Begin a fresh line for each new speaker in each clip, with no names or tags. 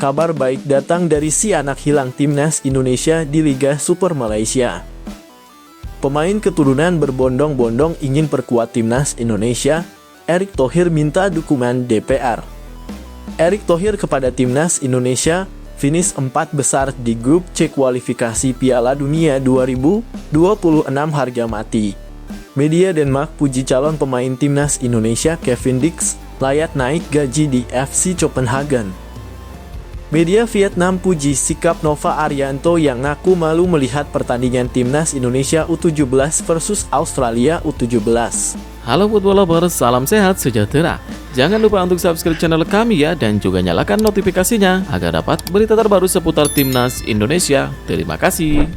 Kabar baik datang dari si anak hilang timnas Indonesia di Liga Super Malaysia. Pemain keturunan berbondong-bondong ingin perkuat timnas Indonesia. Erick Thohir minta dukungan DPR. Erick Thohir kepada timnas Indonesia, finish 4 besar di grup C kualifikasi Piala Dunia 2026 harga mati. Media Denmark puji calon pemain timnas Indonesia Kevin Dix layak naik gaji di FC Copenhagen. Media Vietnam puji sikap Nova Arianto yang ngaku malu melihat pertandingan timnas Indonesia U17 versus Australia U17.
Halo football lovers, salam sehat sejahtera. Jangan lupa untuk subscribe channel kami ya, dan juga nyalakan notifikasinya agar dapat berita terbaru seputar timnas Indonesia. Terima kasih.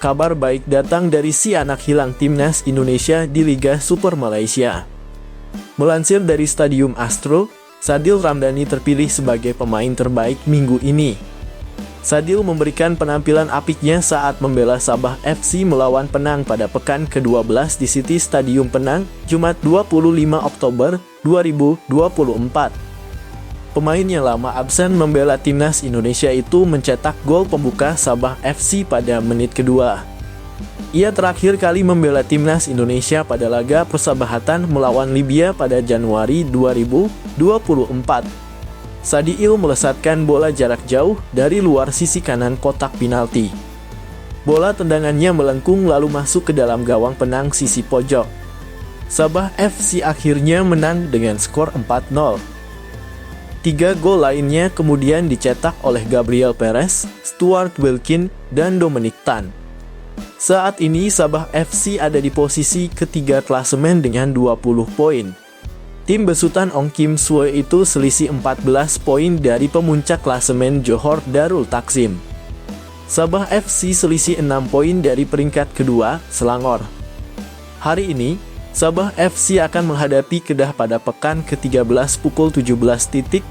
Kabar baik datang dari si anak hilang timnas Indonesia di Liga Super Malaysia. Melansir dari Stadium Astro, Sadil Ramdhani terpilih sebagai pemain terbaik minggu ini. Sadil memberikan penampilan apiknya saat membela Sabah FC melawan Penang pada pekan ke-12 di City Stadium Penang, Jumat 25 Oktober 2024. Pemain yang lama absen membela timnas Indonesia itu mencetak gol pembuka Sabah FC pada menit kedua. Ia terakhir kali membela timnas Indonesia pada laga persahabatan melawan Libya pada Januari 2024. Sadil melesatkan bola jarak jauh dari luar sisi kanan kotak penalti. Bola tendangannya melengkung lalu masuk ke dalam gawang Penang sisi pojok. Sabah FC akhirnya menang dengan skor 4-0. 3 gol lainnya kemudian dicetak oleh Gabriel Perez, Stuart Wilkin, dan Dominic Tan. Saat ini Sabah FC ada di posisi ketiga klasemen dengan 20 poin. Tim besutan Ong Kim Sue itu selisih 14 poin dari pemuncak klasemen Johor Darul Takzim. Sabah FC selisih 6 poin dari peringkat kedua, Selangor. Hari ini, Sabah FC akan menghadapi Kedah pada pekan ke-13 pukul 17.45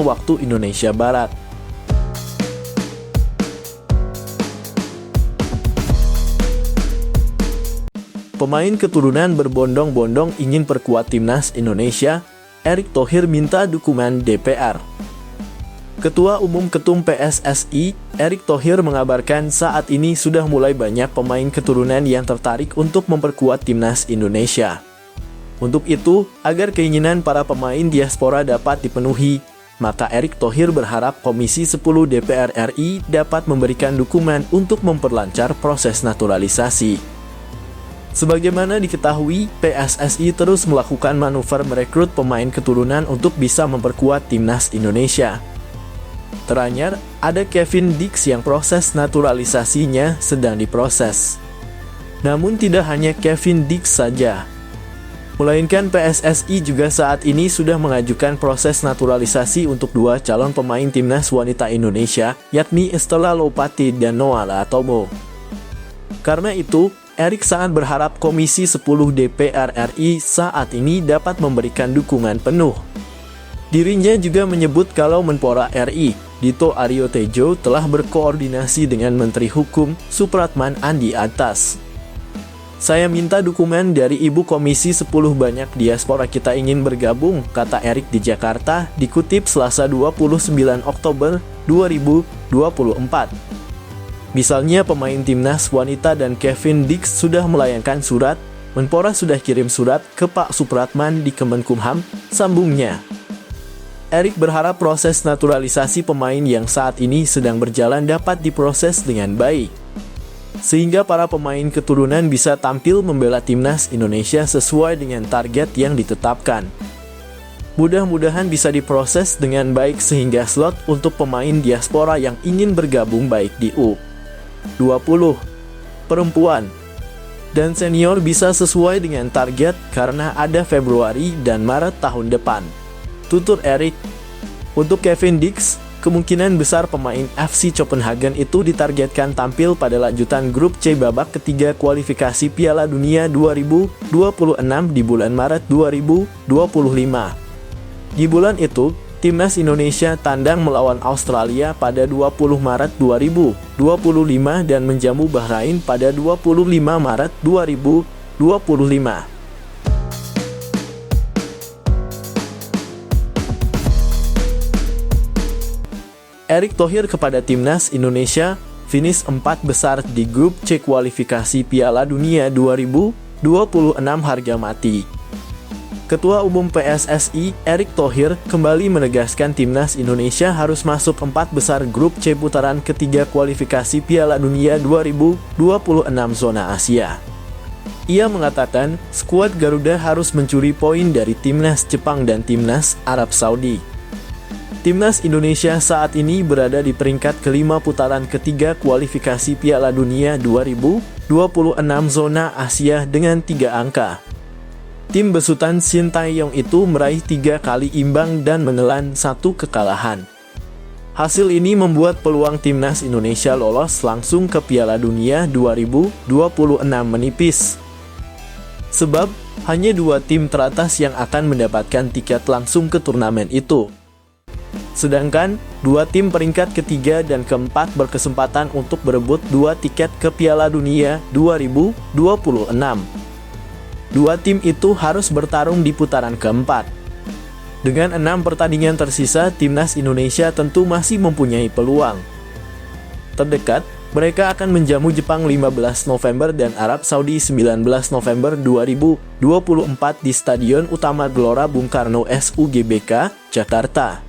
waktu Indonesia Barat. Pemain keturunan berbondong-bondong ingin perkuat timnas Indonesia. Erick Thohir minta dukungan DPR. Ketua Umum Ketum PSSI, Erick Thohir mengabarkan saat ini sudah mulai banyak pemain keturunan yang tertarik untuk memperkuat timnas Indonesia. Untuk itu, agar keinginan para pemain diaspora dapat dipenuhi, maka Erick Thohir berharap Komisi 10 DPR RI dapat memberikan dukungan untuk memperlancar proses naturalisasi. Sebagaimana diketahui, PSSI terus melakukan manuver merekrut pemain keturunan untuk bisa memperkuat timnas Indonesia. Teranyar, ada Kevin Dix yang proses naturalisasinya sedang diproses. Namun tidak hanya Kevin Dix saja, melainkan PSSI juga saat ini sudah mengajukan proses naturalisasi untuk 2 calon pemain timnas wanita Indonesia, yakni Estella Lopati dan Noala Atomo. Karena itu, Erick sangat berharap Komisi 10 DPR RI saat ini dapat memberikan dukungan penuh. Dirinya juga menyebut kalau Menpora RI, Dito Aryo Tejo, telah berkoordinasi dengan Menteri Hukum, Supratman Andi Atas. Saya minta dukungan dari Ibu Komisi 10, banyak diaspora kita ingin bergabung, kata Erick di Jakarta, dikutip Selasa 29 Oktober 2024. Misalnya pemain timnas wanita dan Kevin Dix sudah melayangkan surat, Menpora sudah kirim surat ke Pak Supratman di Kemenkumham, sambungnya. Erick berharap proses naturalisasi pemain yang saat ini sedang berjalan dapat diproses dengan baik, sehingga para pemain keturunan bisa tampil membela timnas Indonesia sesuai dengan target yang ditetapkan. Mudah-mudahan bisa diproses dengan baik sehingga slot untuk pemain diaspora yang ingin bergabung baik di U20, perempuan, dan senior bisa sesuai dengan target karena ada Februari dan Maret tahun depan, tutur Erick. Untuk Kevin Dix, kemungkinan besar pemain FC Copenhagen itu ditargetkan tampil pada lanjutan grup C babak ketiga kualifikasi Piala Dunia 2026 di bulan Maret 2025. Di bulan itu, Timnas Indonesia tandang melawan Australia pada 20 Maret 2025 dan menjamu Bahrain pada 25 Maret 2025. Erick Thohir kepada Timnas Indonesia, finish 4 besar di grup C kualifikasi Piala Dunia 2026 harga mati. Ketua Umum PSSI, Erick Thohir, kembali menegaskan Timnas Indonesia harus masuk 4 besar grup C putaran ketiga kualifikasi Piala Dunia 2026 zona Asia. Ia mengatakan, skuad Garuda harus mencuri poin dari Timnas Jepang dan Timnas Arab Saudi. Timnas Indonesia saat ini berada di peringkat kelima putaran ketiga kualifikasi Piala Dunia 2026 zona Asia dengan 3 angka. Tim besutan Shin Tae-yong itu meraih 3 kali imbang dan menelan 1 kekalahan. Hasil ini membuat peluang Timnas Indonesia lolos langsung ke Piala Dunia 2026 menipis. Sebab, hanya 2 tim teratas yang akan mendapatkan tiket langsung ke turnamen itu. Sedangkan, 2 tim peringkat ketiga dan keempat berkesempatan untuk berebut 2 tiket ke Piala Dunia 2026. 2 tim itu harus bertarung di putaran keempat. Dengan 6 pertandingan tersisa, Timnas Indonesia tentu masih mempunyai peluang. Terdekat, mereka akan menjamu Jepang 15 November dan Arab Saudi 19 November 2024 di Stadion Utama Gelora Bung Karno SUGBK, Jakarta.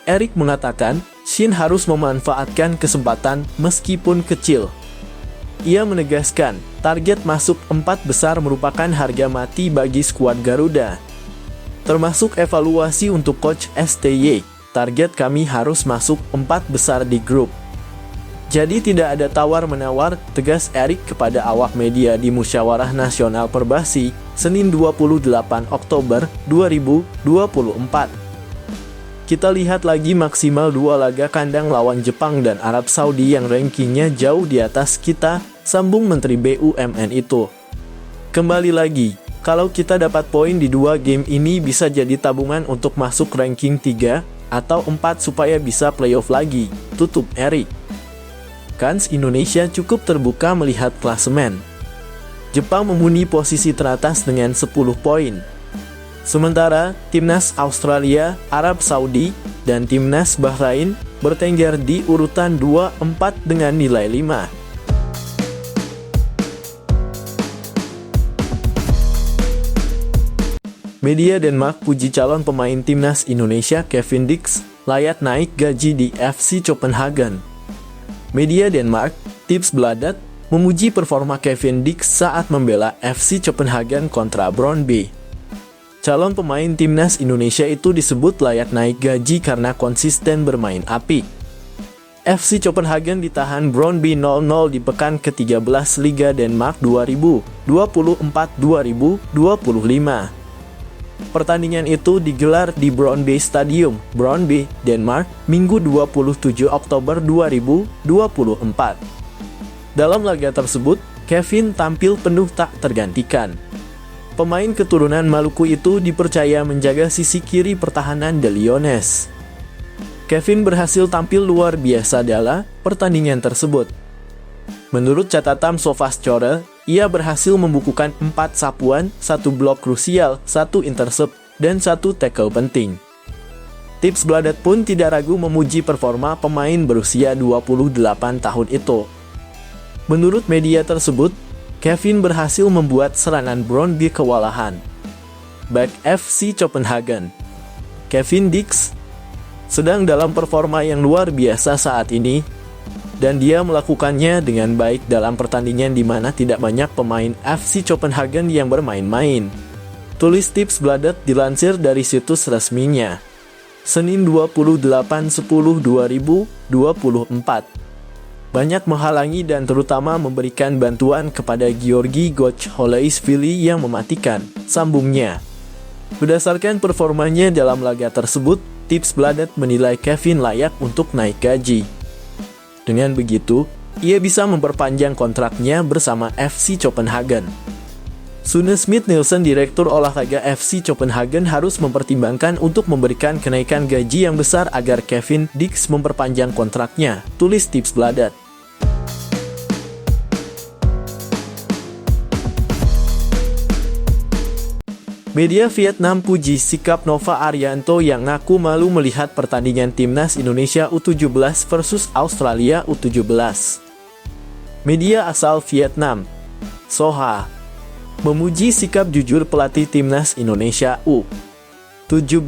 Erick mengatakan, Shin harus memanfaatkan kesempatan meskipun kecil. Ia menegaskan, target masuk 4 besar merupakan harga mati bagi skuad Garuda. Termasuk evaluasi untuk Coach STY, target kami harus masuk 4 besar di grup. Jadi tidak ada tawar-menawar, tegas Erick kepada awak media di Musyawarah Nasional Perbasi, Senin 28 Oktober 2024. Kita lihat lagi maksimal 2 laga kandang lawan Jepang dan Arab Saudi yang rankingnya jauh di atas kita, sambung Menteri BUMN itu. Kembali lagi, kalau kita dapat poin di 2 game ini bisa jadi tabungan untuk masuk ranking 3 atau 4 supaya bisa playoff lagi, tutup Erick. Kans Indonesia cukup terbuka melihat klasemen. Jepang menghuni posisi teratas dengan 10 poin. Sementara, Timnas Australia, Arab Saudi, dan Timnas Bahrain bertengger di urutan 2-4 dengan nilai 5. Media Denmark puji calon pemain Timnas Indonesia Kevin Dix, layak naik gaji di FC Copenhagen. Media Denmark, Tipsbladet, memuji performa Kevin Dix saat membela FC Copenhagen kontra Brøndby. Calon pemain Timnas Indonesia itu disebut layak naik gaji karena konsisten bermain apik. FC Copenhagen ditahan Brøndby 0-0 di pekan ke-13 Liga Denmark 2024-2025. Pertandingan itu digelar di Brøndby Stadium, Brøndby, Denmark, Minggu 27 Oktober 2024. Dalam laga tersebut, Kevin tampil penuh tak tergantikan. Pemain keturunan Maluku itu dipercaya menjaga sisi kiri pertahanan The Lions. Kevin berhasil tampil luar biasa dalam pertandingan tersebut. Menurut catatan SofaScore, ia berhasil membukukan 4 sapuan, 1 blok krusial, 1 intercept, dan 1 tackle penting. Tipsbladet pun tidak ragu memuji performa pemain berusia 28 tahun itu. Menurut media tersebut, Kevin berhasil membuat serangan Brøndby kewalahan. Back FC Copenhagen, Kevin Dix, sedang dalam performa yang luar biasa saat ini, dan dia melakukannya dengan baik dalam pertandingan di mana tidak banyak pemain FC Copenhagen yang bermain-main. Tulis Tipsbladet dilansir dari situs resminya. Senin 28/10/2024. Banyak menghalangi dan terutama memberikan bantuan kepada Georgi Gojholaishvili yang mematikan, sambungnya. Berdasarkan performanya dalam laga tersebut, Tipsbladet menilai Kevin layak untuk naik gaji. Dengan begitu, ia bisa memperpanjang kontraknya bersama FC Copenhagen. Sune Smith Nielsen, direktur olahraga FC Copenhagen, harus mempertimbangkan untuk memberikan kenaikan gaji yang besar agar Kevin Dix memperpanjang kontraknya, tulis Tipsbladet. Media Vietnam puji sikap Nova Arianto yang ngaku malu melihat pertandingan Timnas Indonesia U17 versus Australia U17. Media asal Vietnam, Soha, memuji sikap jujur pelatih Timnas Indonesia U17.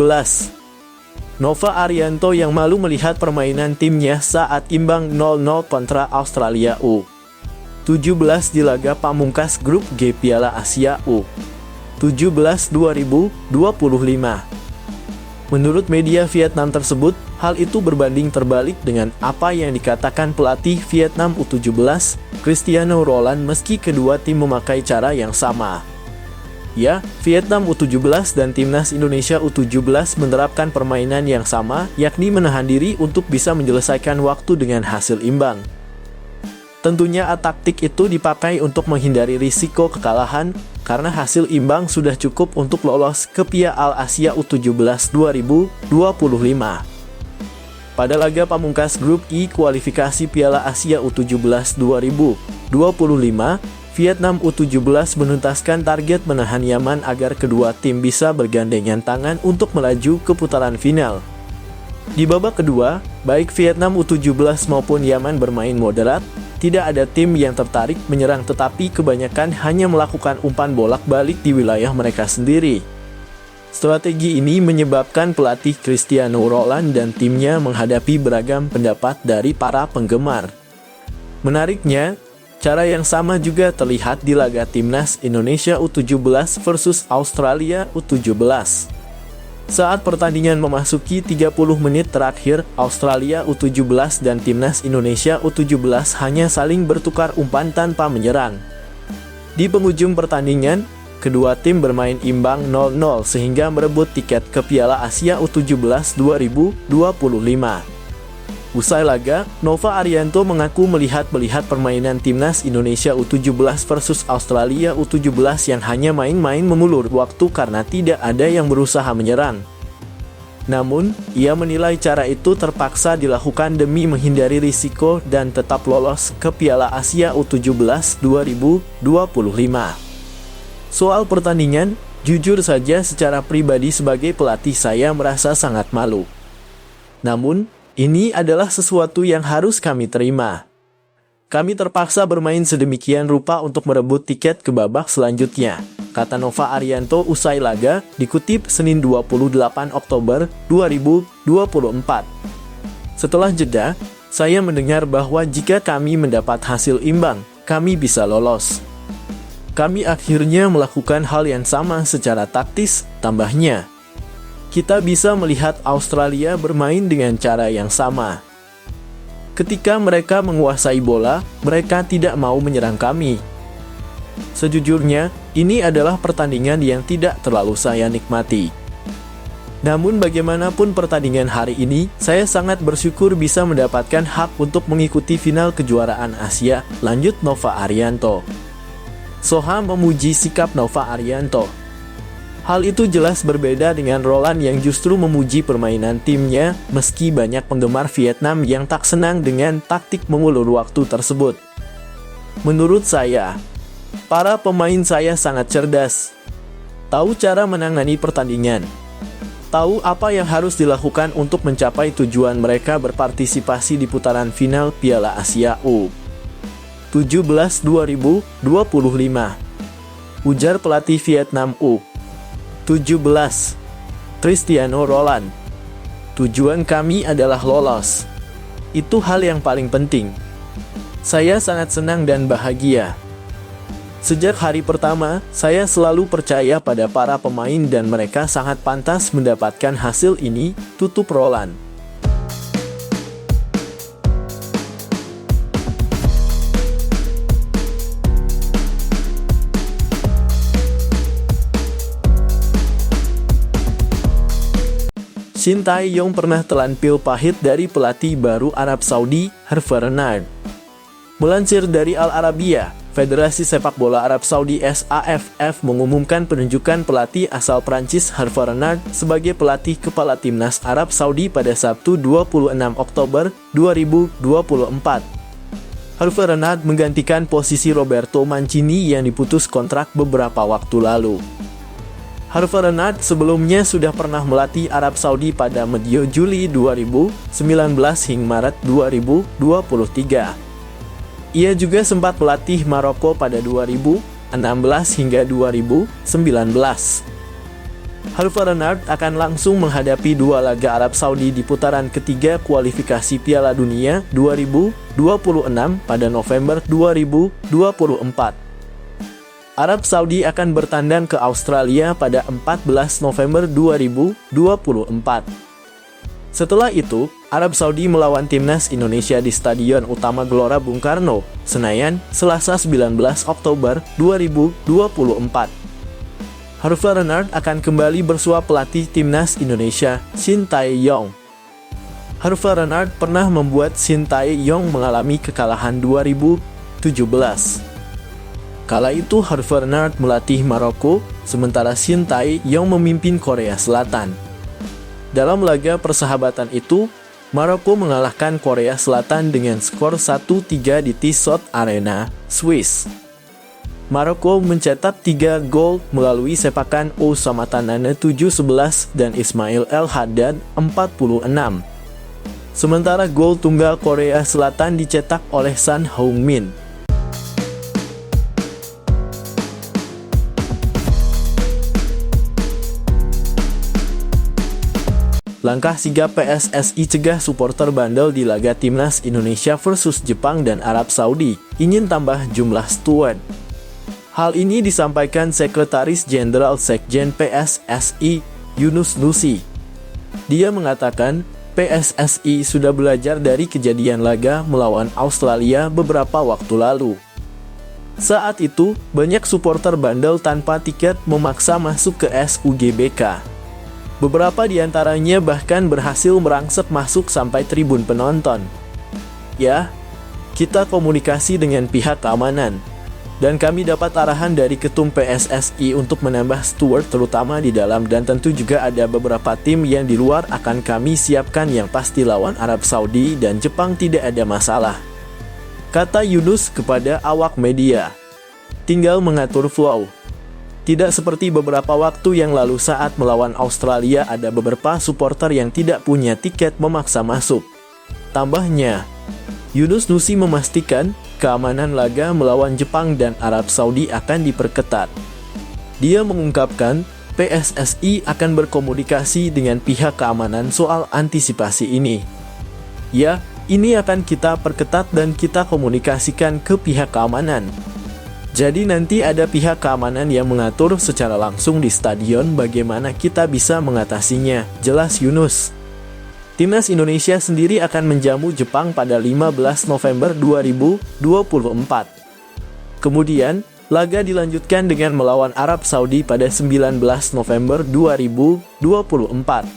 Nova Arianto yang malu melihat permainan timnya saat imbang 0-0 kontra Australia U17 di laga pamungkas grup G Piala Asia U17 2025. Menurut media Vietnam tersebut, hal itu berbanding terbalik dengan apa yang dikatakan pelatih Vietnam U17, Cristiano Roland, meski kedua tim memakai cara yang sama. Ya, Vietnam U17 dan Timnas Indonesia U17 menerapkan permainan yang sama, yakni menahan diri untuk bisa menyelesaikan waktu dengan hasil imbang. Tentunya taktik itu dipakai untuk menghindari risiko kekalahan, karena hasil imbang sudah cukup untuk lolos ke Piala Asia U17 2025. Pada laga pamungkas grup I kualifikasi Piala Asia U17 2025, Vietnam U17 menuntaskan target menahan Yaman agar kedua tim bisa bergandengan tangan untuk melaju ke putaran final. Di babak kedua, baik Vietnam U17 maupun Yaman bermain moderat, tidak ada tim yang tertarik menyerang, tetapi kebanyakan hanya melakukan umpan bolak-balik di wilayah mereka sendiri. Strategi ini menyebabkan pelatih Cristiano Roland dan timnya menghadapi beragam pendapat dari para penggemar. Menariknya, cara yang sama juga terlihat di laga Timnas Indonesia U17 versus Australia U17. Saat pertandingan memasuki 30 menit terakhir, Australia U17 dan Timnas Indonesia U17 hanya saling bertukar umpan tanpa menyerang. Di penghujung pertandingan, kedua tim bermain imbang 0-0 sehingga merebut tiket ke Piala Asia U17 2025. Usai laga, Nova Arianto mengaku melihat permainan Timnas Indonesia U17 versus Australia U17 yang hanya main-main memulur waktu karena tidak ada yang berusaha menyerang. Namun, ia menilai cara itu terpaksa dilakukan demi menghindari risiko dan tetap lolos ke Piala Asia U17 2025. Soal pertandingan, jujur saja secara pribadi sebagai pelatih saya merasa sangat malu. Namun, ini adalah sesuatu yang harus kami terima. Kami terpaksa bermain sedemikian rupa untuk merebut tiket ke babak selanjutnya, kata Nova Arianto usai laga, dikutip Senin 28 Oktober 2024. Setelah jeda, saya mendengar bahwa jika kami mendapat hasil imbang, kami bisa lolos. Kami akhirnya melakukan hal yang sama secara taktis, tambahnya. Kita bisa melihat Australia bermain dengan cara yang sama. Ketika mereka menguasai bola, mereka tidak mau menyerang kami. Sejujurnya, ini adalah pertandingan yang tidak terlalu saya nikmati. Namun bagaimanapun pertandingan hari ini, saya sangat bersyukur bisa mendapatkan hak untuk mengikuti final kejuaraan Asia, lanjut Nova Arianto. Soha memuji sikap Nova Arianto. Hal itu jelas berbeda dengan Roland yang justru memuji permainan timnya, meski banyak penggemar Vietnam yang tak senang dengan taktik mengulur waktu tersebut. Menurut saya, para pemain saya sangat cerdas. Tahu cara menangani pertandingan. Tahu apa yang harus dilakukan untuk mencapai tujuan mereka berpartisipasi di putaran final Piala Asia U17 2025. Ujar pelatih Vietnam U17, Cristiano Roland. Tujuan kami adalah lolos. Itu hal yang paling penting. Saya sangat senang dan bahagia. Sejak hari pertama, saya selalu percaya pada para pemain dan mereka sangat pantas mendapatkan hasil ini, tutup Roland. Shin Tae-yong pernah telan pil pahit dari pelatih baru Arab Saudi, Hervé Renard. Melansir dari Al Arabiya, Federasi Sepak Bola Arab Saudi SAFF mengumumkan penunjukan pelatih asal Prancis Hervé Renard sebagai pelatih kepala timnas Arab Saudi pada Sabtu 26 Oktober 2024. Hervé Renard menggantikan posisi Roberto Mancini yang diputus kontrak beberapa waktu lalu. Hervé Renard sebelumnya sudah pernah melatih Arab Saudi pada medio Juli 2019 hingga Maret 2023. Ia juga sempat melatih Maroko pada 2016 hingga 2019. Hervé Renard akan langsung menghadapi dua laga Arab Saudi di putaran ketiga kualifikasi Piala Dunia 2026 pada November 2024. Arab Saudi akan bertandang ke Australia pada 14 November 2024. Setelah itu, Arab Saudi melawan timnas Indonesia di Stadion Utama Gelora Bung Karno, Senayan, Selasa 19 Oktober 2024. Hervé Renard akan kembali bersua pelatih timnas Indonesia, Shin Tae-yong. Hervé Renard pernah membuat Shin Tae-yong mengalami kekalahan 2017. Kala itu Hervé Renard melatih Maroko, sementara Shin Tae-yong memimpin Korea Selatan. Dalam laga persahabatan itu, Maroko mengalahkan Korea Selatan dengan skor 1-3 di Tissot Arena, Swiss. Maroko mencetak 3 gol melalui sepakan Oussama Tanane 7-11 dan Ismail El Haddad 46. Sementara gol tunggal Korea Selatan dicetak oleh Son Heung-min. Langkah sigap PSSI cegah supporter bandel di laga Timnas Indonesia versus Jepang dan Arab Saudi, ingin tambah jumlah steward. Hal ini disampaikan Sekretaris Jenderal Sekjen PSSI, Yunus Nusi. Dia mengatakan, PSSI sudah belajar dari kejadian laga melawan Australia beberapa waktu lalu. Saat itu, banyak supporter bandel tanpa tiket memaksa masuk ke SUGBK. Beberapa di antaranya bahkan berhasil merangsek masuk sampai tribun penonton. Ya, kita komunikasi dengan pihak keamanan. Dan kami dapat arahan dari ketum PSSI untuk menambah steward terutama di dalam dan tentu juga ada beberapa tim yang di luar akan kami siapkan yang pasti lawan Arab Saudi dan Jepang tidak ada masalah. Kata Yunus kepada awak media. Tinggal mengatur flow. Tidak seperti beberapa waktu yang lalu saat melawan Australia ada beberapa supporter yang tidak punya tiket memaksa masuk. Tambahnya, Yunus Nusi memastikan keamanan laga melawan Jepang dan Arab Saudi akan diperketat. Dia mengungkapkan PSSI akan berkomunikasi dengan pihak keamanan soal antisipasi ini. Ya, ini akan kita perketat dan kita komunikasikan ke pihak keamanan. Jadi nanti ada pihak keamanan yang mengatur secara langsung di stadion bagaimana kita bisa mengatasinya, jelas Yunus. Timnas Indonesia sendiri akan menjamu Jepang pada 15 November 2024. Kemudian, laga dilanjutkan dengan melawan Arab Saudi pada 19 November 2024.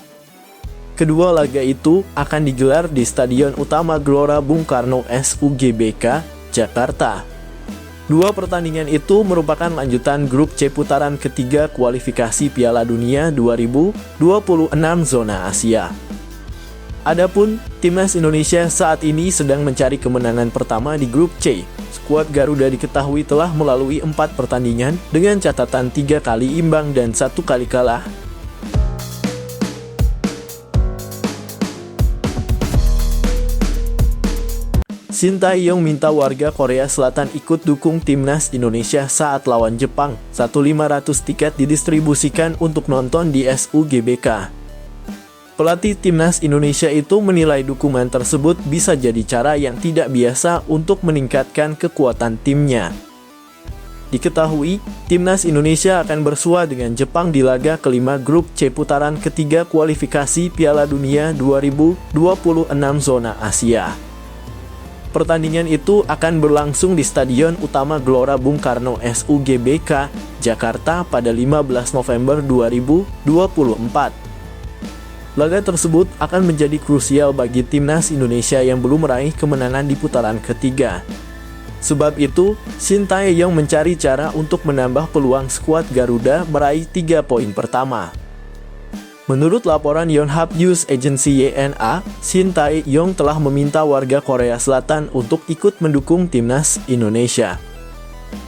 Kedua laga itu akan digelar di Stadion Utama Gelora Bung Karno SUGBK, Jakarta. Dua pertandingan itu merupakan lanjutan grup C putaran ketiga kualifikasi Piala Dunia 2026 zona Asia. Adapun, Timnas Indonesia saat ini sedang mencari kemenangan pertama di grup C. Skuad Garuda diketahui telah melalui 4 pertandingan dengan catatan 3 kali imbang dan 1 kali kalah. Shin Tae-yong minta warga Korea Selatan ikut dukung Timnas Indonesia saat lawan Jepang. 1.500 tiket didistribusikan untuk nonton di SUGBK. Pelatih Timnas Indonesia itu menilai dukungan tersebut bisa jadi cara yang tidak biasa untuk meningkatkan kekuatan timnya. Diketahui, Timnas Indonesia akan bersua dengan Jepang di laga kelima grup C putaran ketiga kualifikasi Piala Dunia 2026 zona Asia. Pertandingan itu akan berlangsung di Stadion Utama Gelora Bung Karno SUGBK, Jakarta pada 15 November 2024. Laga tersebut akan menjadi krusial bagi Timnas Indonesia yang belum meraih kemenangan di putaran ketiga. Sebab itu, Shin Tae-yong mencari cara untuk menambah peluang skuad Garuda meraih 3 poin pertama. Menurut laporan Yonhap News Agency YNA, Shin Tae-yong telah meminta warga Korea Selatan untuk ikut mendukung Timnas Indonesia.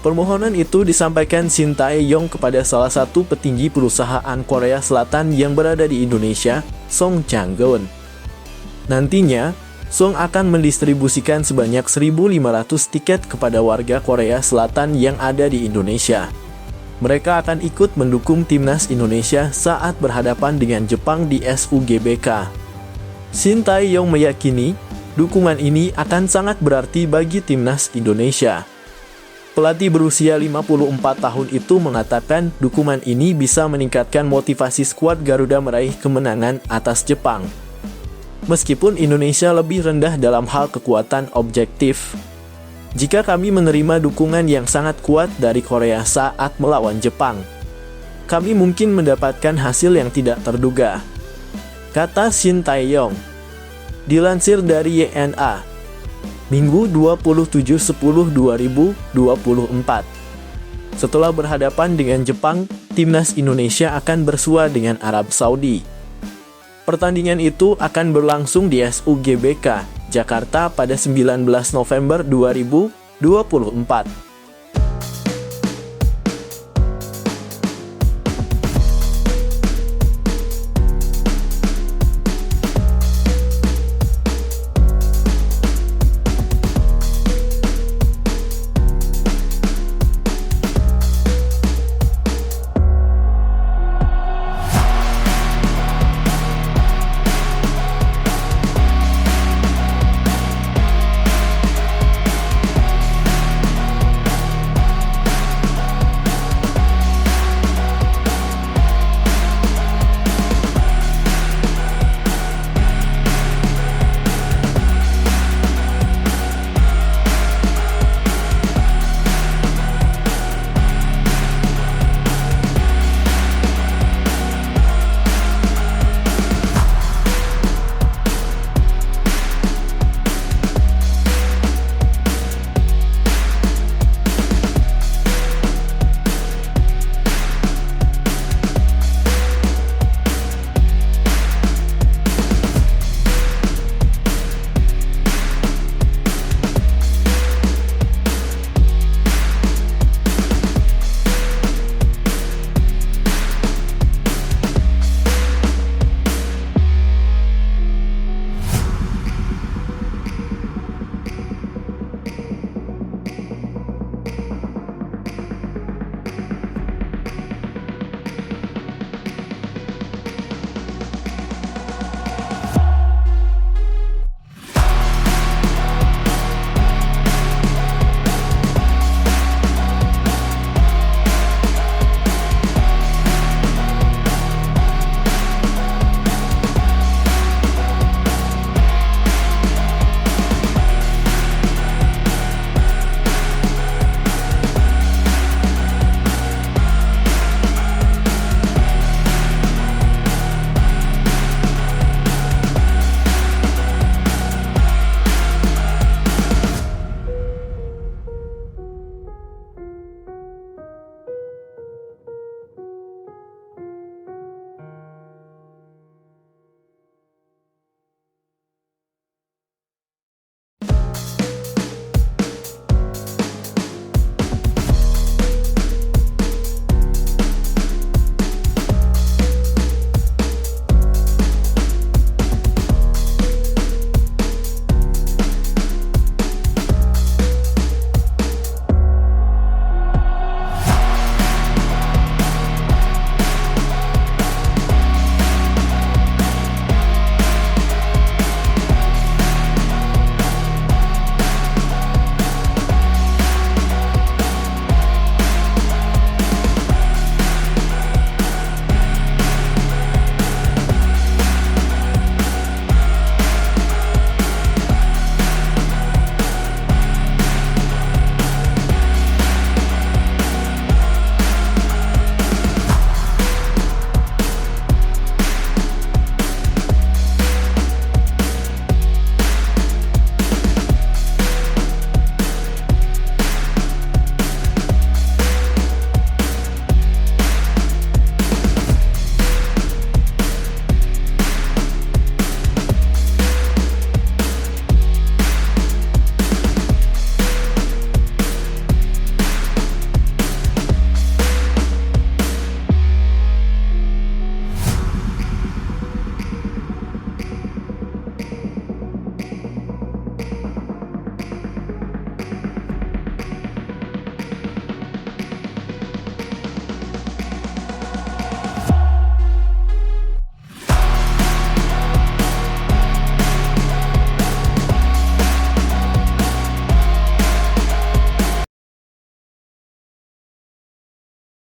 Permohonan itu disampaikan Shin Tae-yong kepada salah satu petinggi perusahaan Korea Selatan yang berada di Indonesia, Song Chang-geun. Nantinya, Song akan mendistribusikan sebanyak 1.500 tiket kepada warga Korea Selatan yang ada di Indonesia. Mereka akan ikut mendukung timnas Indonesia saat berhadapan dengan Jepang di SUGBK. Shin Tae-yong meyakini, dukungan ini akan sangat berarti bagi timnas Indonesia. Pelatih berusia 54 tahun itu mengatakan dukungan ini bisa meningkatkan motivasi skuad Garuda meraih kemenangan atas Jepang. Meskipun Indonesia lebih rendah dalam hal kekuatan objektif, jika kami menerima dukungan yang sangat kuat dari Korea saat melawan Jepang, kami mungkin mendapatkan hasil yang tidak terduga, kata Shin Tae-yong. Dilansir dari YNA, Minggu 27/10/2024. Setelah berhadapan dengan Jepang, timnas Indonesia akan bersua dengan Arab Saudi. Pertandingan itu akan berlangsung di SUGBK, Jakarta pada 19 November 2024.